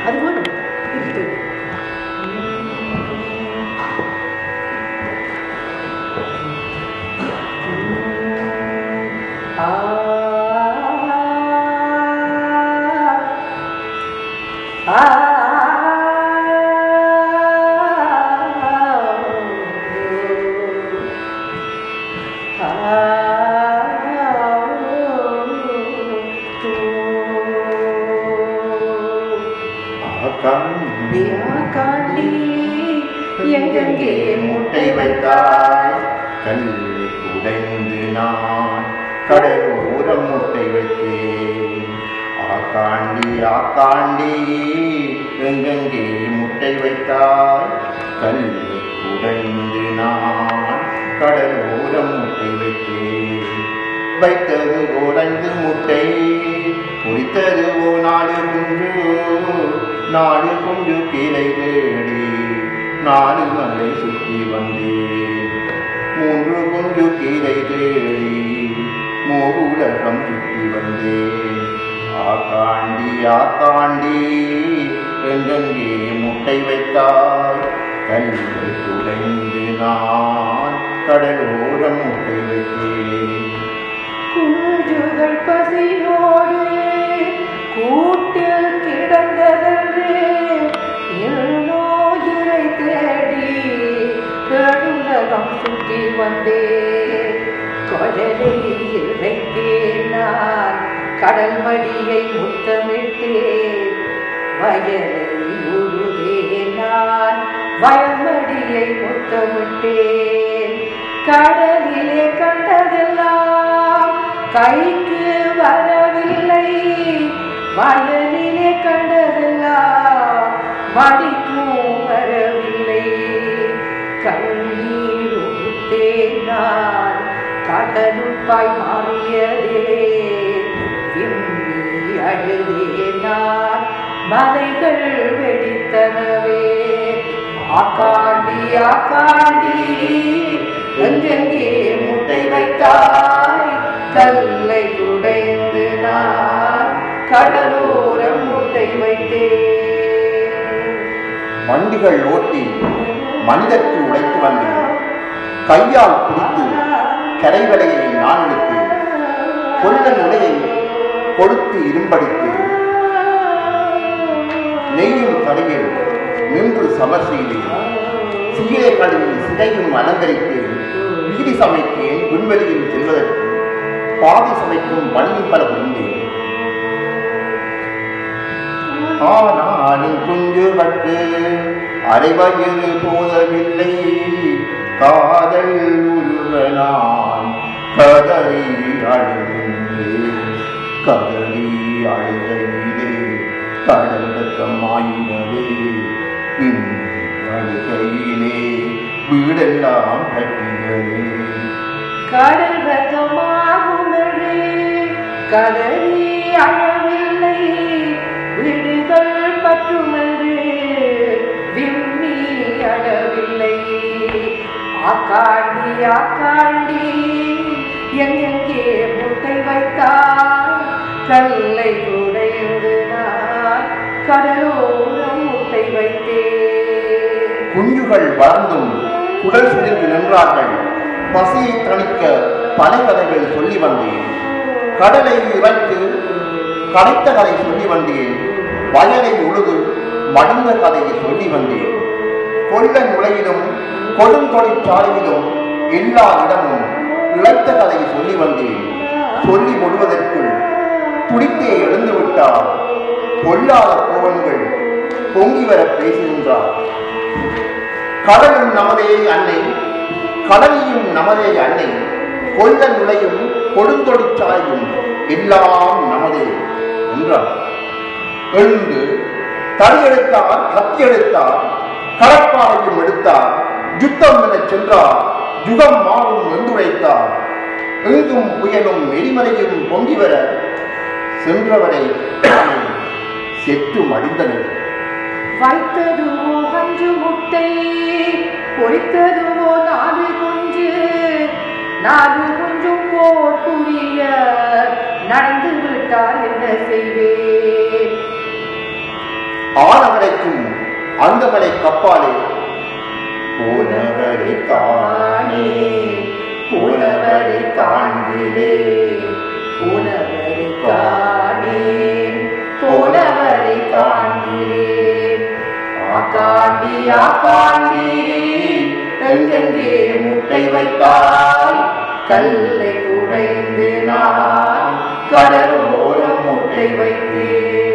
அது வேணும். எங்கெங்கே முட்டை வைத்தாய் கல்லை குடைந்து நான் கடலோரம் முட்டை வைத்தேன். ஆக்காண்டி ஆக்காண்டி எங்கெங்கே முட்டை வைத்தாய் கல்லை குடைந்து நான் கடலோரம் முட்டை வைத்தேன். வைத்தது ஓரந்து முட்டை பொறித்தது ஓ நாடு குஞ்சு கீழே தேடி 4 மலை சுற்றி வந்தேன். 3 குஞ்சு கீழே தேடி மூவுலகம் சுற்றி வந்தேன். ஆக்காண்டி ஆக்காண்டி எங்கெங்கே முட்டை வைத்தாய் கல்லை குடைந்து நான் கடலோரம் முட்டை வைத்தேன். குஞ்சுகள் பசியோடு கூட்டில் கிடந்ததென்று நோயிரை தேடி கடலுலகம் சுற்றி வந்தேன். கடலை இறைத்தேன் நான் கடல் மடியை முத்தமிட்டேன். வயலை உழுதேன் நான் வயல்மடியை முத்தமிட்டேன். கடலிலே கண்டதெல்லாம் கைக்கு வரவில்லை. வயலிலே கண்டதெல்லாம் மடிக்கும் வரவில்லை. கண்ணீர் ஊத்தேன் நான் கடலுப்பாய் மாறியதே. விம்மி அழுதேன் நான் மலைகள் வெடித்தனவே. ஆக்காண்டி ஆக்காண்டி எங்கெங்கே முட்டை வைத்தாய் கல்லை குடைந்து நான் கடலோரம் முட்டை வைத்தேன். வண்டிகள் ஓட்டி மனிதற்கு உழைத்து வந்தேன். கையால் பிடித்து கரைவலையை நான் எடுத்தேன். கொள்ள நுழையை கொடுத்து இரும்படித்தேன். நெய்யும் கரையில் நின்று சமர் செய்தேன். சீரைகளில் சிறையும் அலங்கரித்தேன். வீதி சமைத்தேன். விண்வெளியில் செல்வதற்கு பாதி சமைக்கும் வழியும் பல புரிந்தேன். ஆனாலும் குஞ்சுகட்டு அரைவயிறு போதவில்லை. காதல் உருவனான் கதறி அழுகின்றேன். கதறி அழுகையிலே கடல் ரத்தமாயினவே. அழுகையிலே வீடெல்லாம் கட்டியதே. கடல் ரத்தமாகுமே கதறி அழவில்லை. வீடுகள் பற்றுமென்று விம்மி அழவில்லை. ஆக்காண்டி ஆக்காண்டி எங்கெங்கே முட்டை வைத்தாய் கல்லை குடைந்து நான் கடலோரம் முட்டை வைத்தேன். குஞ்சுகள் வளர்ந்தும் குடல் சுருங்கி நின்றார்கள். பசியை தணிக்க பல கதைகள் சொல்லி வந்தேன். கடலை இறைத்து கரைத்த கதை சொல்லி வந்தேன். வயலை உழுது மடிந்த கதையை சொல்லி வந்தேன். கொள்ள நுழையிலும் கொடுந்தொழிற்சாலையிலும் எல்லா இடமும் இழைத்த கதையை சொல்லி வந்தேன். சொல்லி முடிவதற்குள் துடித்தே எழுந்து விட்டார். பொல்லாத கோவன்கள் பொங்கி வர பேசுகின்றார். கடலும் நமதே அன்னை, கடலையும் நமதே அன்னை. கொள்ள நுழையும் கொடுந்தொழிற்சாலையும் எல்லாம் நமதே என்றார். எழுந்து தடியெடுத்தார், கத்தி எடுத்தார், கடற்பாறையும் எடுத்தார். யுத்தம் என சென்றார். யுகம் மாறும் என்றுரைத்தார். எங்கும் புயலும் எரிமலையும் பொங்கி வர சென்றவரை செத்து மடிந்தனர். வைத்ததுவோ 5 முட்டை பொறித்ததுவோ 4 குஞ்சு. 4 குஞ்சும் போர் புரிய நடந்து விட்டார் என்ன செய்வேன். ஆனவரைக்கும் அந்த மலை கப்பாலே போனவரை காணே புலவரை காண்கிறே புலவரை காணேன் புலவரை காண்கிறேன் ஆக்காண்டி ஆக்காண்டி எங்கெங்கே முட்டை வைத்தாய் கல்லை குடைந்து நான் கடலோரம் முட்டை வைத்தேன்